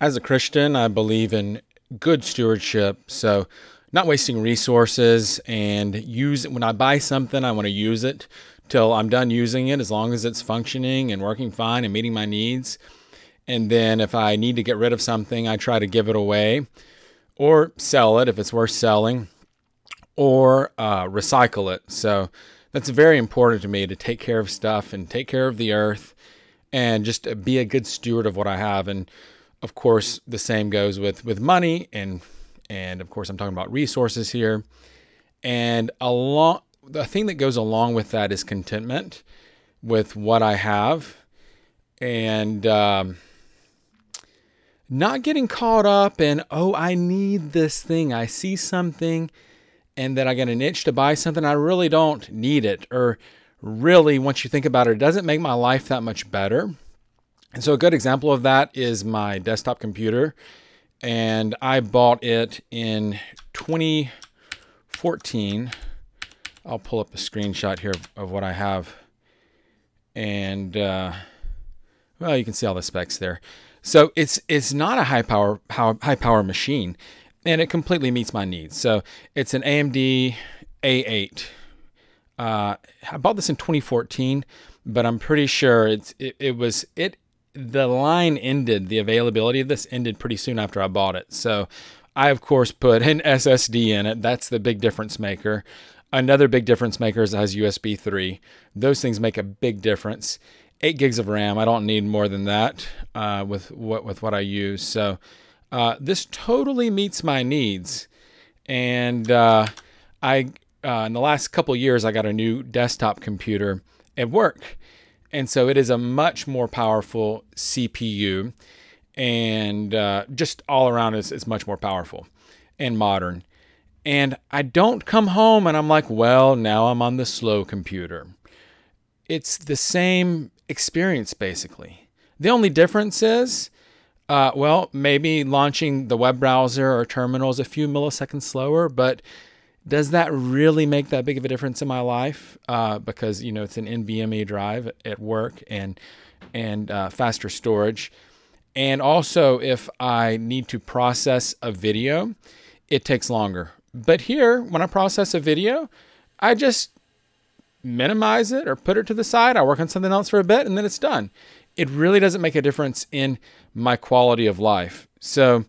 As a Christian, I believe in good stewardship. So, not wasting resources and when I buy something, I want to use it till I'm done using it, as long as it's functioning and working fine and meeting my needs. And then if I need to get rid of something, I try to give it away or sell it if it's worth selling, or recycle it. So that's very important to me, to take care of stuff and take care of the earth and just be a good steward of what I have. And of course, the same goes with money, and of course, I'm talking about resources here. And the thing that goes along with that is contentment with what I have, and not getting caught up in, oh, I need this thing. I see something and then I get an itch to buy something. I really don't need it. Or really, once you think about it, it doesn't make my life that much better. And so a good example of that is my desktop computer. And I bought it in 2014. I'll pull up a screenshot here of what I have. And, well, you can see all the specs there. So it's not a high power machine, and it completely meets my needs. So it's an AMD A8. I bought this in 2014, but I'm pretty sure the line ended, the availability of this ended pretty soon after I bought it. So I, of course, put an SSD in it. That's the big difference maker. Another big difference maker is it has USB 3. Those things make a big difference. 8 gigs of RAM. I don't need more than that with what I use. So this totally meets my needs. And in the last couple years, I got a new desktop computer at work. And so it is a much more powerful CPU, and just all around it's much more powerful and modern. And I don't come home and I'm like, well, now I'm on the slow computer. It's the same experience, basically. The only difference is, well, maybe launching the web browser or terminal is a few milliseconds slower, but does that really make that big of a difference in my life? Because, it's an NVMe drive at work and faster storage. And also, if I need to process a video, it takes longer. But here, when I process a video, I just minimize it or put it to the side. I work on something else for a bit and then it's done. It really doesn't make a difference in my quality of life. So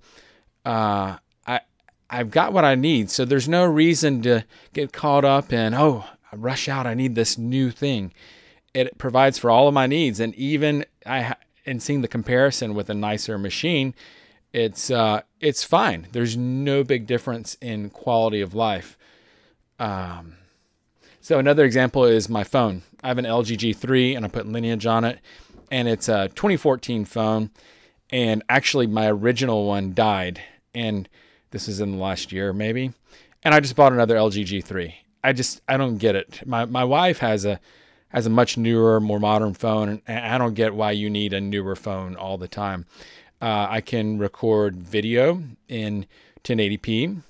I've got what I need. So there's no reason to get caught up in, oh, I rush out, I need this new thing. It provides for all of my needs. And even in seeing the comparison with a nicer machine, it's fine. There's no big difference in quality of life. So another example is my phone. I have an LG G3 and I put Lineage on it, and it's a 2014 phone. And actually my original one died, and this is in the last year maybe. And I just bought another LG G3. I don't get it. My wife has a much newer, more modern phone, and I don't get why you need a newer phone all the time. I can record video in 1080p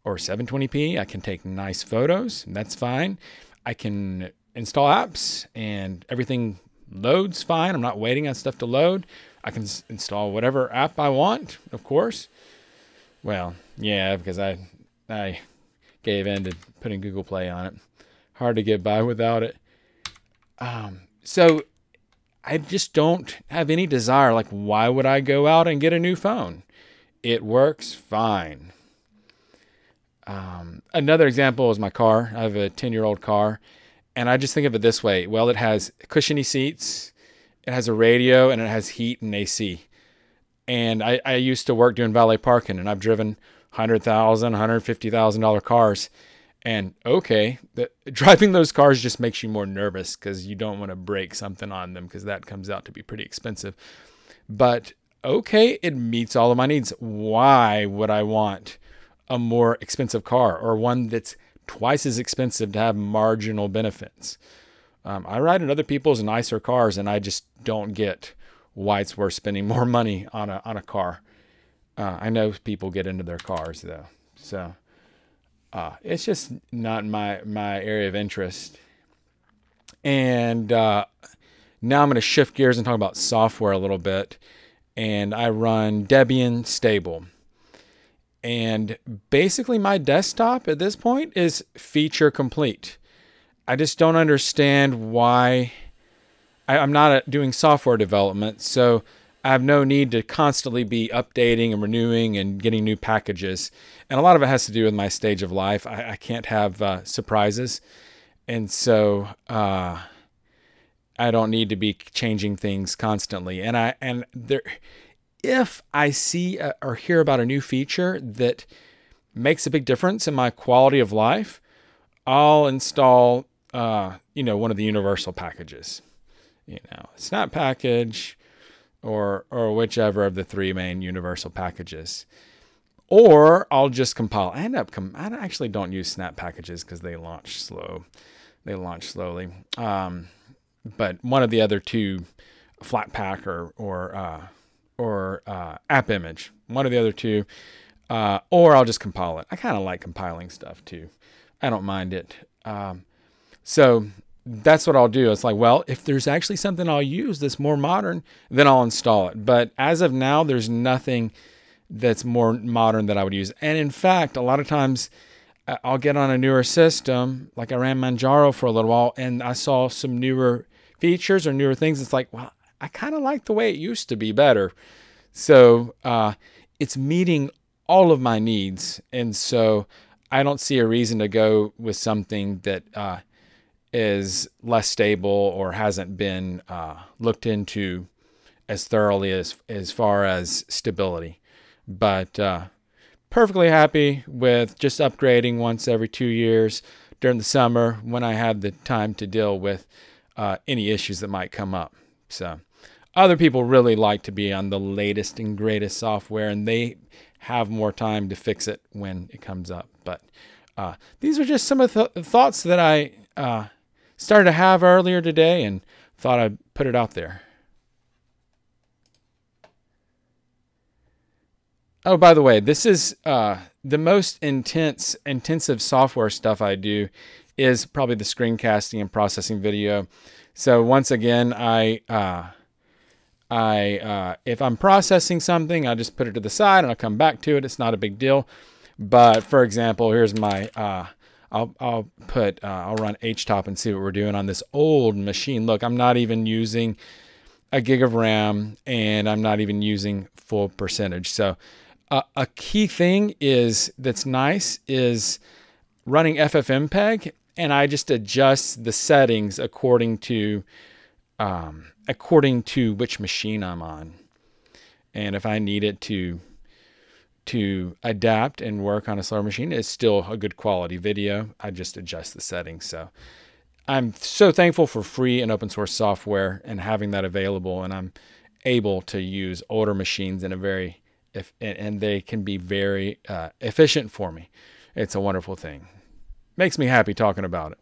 or 720p. I can take nice photos, and that's fine. I can install apps, and everything loads fine. I'm not waiting on stuff to load. I can install whatever app I want, of course. Well, yeah, because I gave in to putting Google Play on it. Hard to get by without it. So I just don't have any desire. Like, why would I go out and get a new phone? It works fine. Another example is my car. I have a 10-year-old car, and I just think of it this way. Well, it has cushiony seats, it has a radio, and it has heat and AC. And I used to work doing valet parking, and I've driven $100,000, $150,000 cars. And okay, driving those cars just makes you more nervous because you don't want to break something on them, because that comes out to be pretty expensive. But okay, it meets all of my needs. Why would I want a more expensive car, or one that's twice as expensive to have marginal benefits? I ride in other people's nicer cars, and I just don't get why it's worth spending more money on a car. I know people get into their cars though, so it's just not my area of interest. And now I'm going to shift gears and talk about software a little bit. and I run Debian stable. And basically my desktop at this point is feature complete. I just don't understand why I'm not doing software development, so I have no need to constantly be updating and renewing and getting new packages. And a lot of it has to do with my stage of life. I can't have surprises. And so I don't need to be changing things constantly. If I see or hear about a new feature that makes a big difference in my quality of life, I'll install one of the universal packages. Snap package or whichever of the three main universal packages. Or I'll just compile. I actually don't use snap packages because they launch slow. They launch slowly. But one of the other two, Flatpak or AppImage, one of the other two, or I'll just compile it. I kind of like compiling stuff too. I don't mind it. So that's what I'll do. It's like, well, if there's actually something I'll use that's more modern, then I'll install it. But as of now, there's nothing that's more modern that I would use. And in fact, a lot of times I'll get on a newer system, like I ran Manjaro for a little while, and I saw some newer features or newer things. It's like, well, I kind of like the way it used to be better. So it's meeting all of my needs. And so I don't see a reason to go with something that is less stable or hasn't been looked into as thoroughly as far as stability. But perfectly happy with just upgrading once every 2 years during the summer when I have the time to deal with any issues that might come up. So other people really like to be on the latest and greatest software, and they have more time to fix it when it comes up. But these are just some of the thoughts that I started to have earlier today and thought I'd put it out there. Oh, by the way, this is the most intensive software stuff I do is probably the screencasting and processing video. So once again, if I'm processing something, I just put it to the side and I'll come back to it. It's not a big deal. But for example, here's my I'll run HTOP and see what we're doing on this old machine. Look, I'm not even using a gig of RAM, and I'm not even using full percentage. So a key thing that's nice is running FFmpeg, and I just adjust the settings according to which machine I'm on. And if I need it to adapt and work on a slower machine, it's still a good quality video. I just adjust the settings. So I'm so thankful for free and open source software and having that available, and I'm able to use older machines and they can be very efficient for me. It's a wonderful thing. Makes me happy talking about it.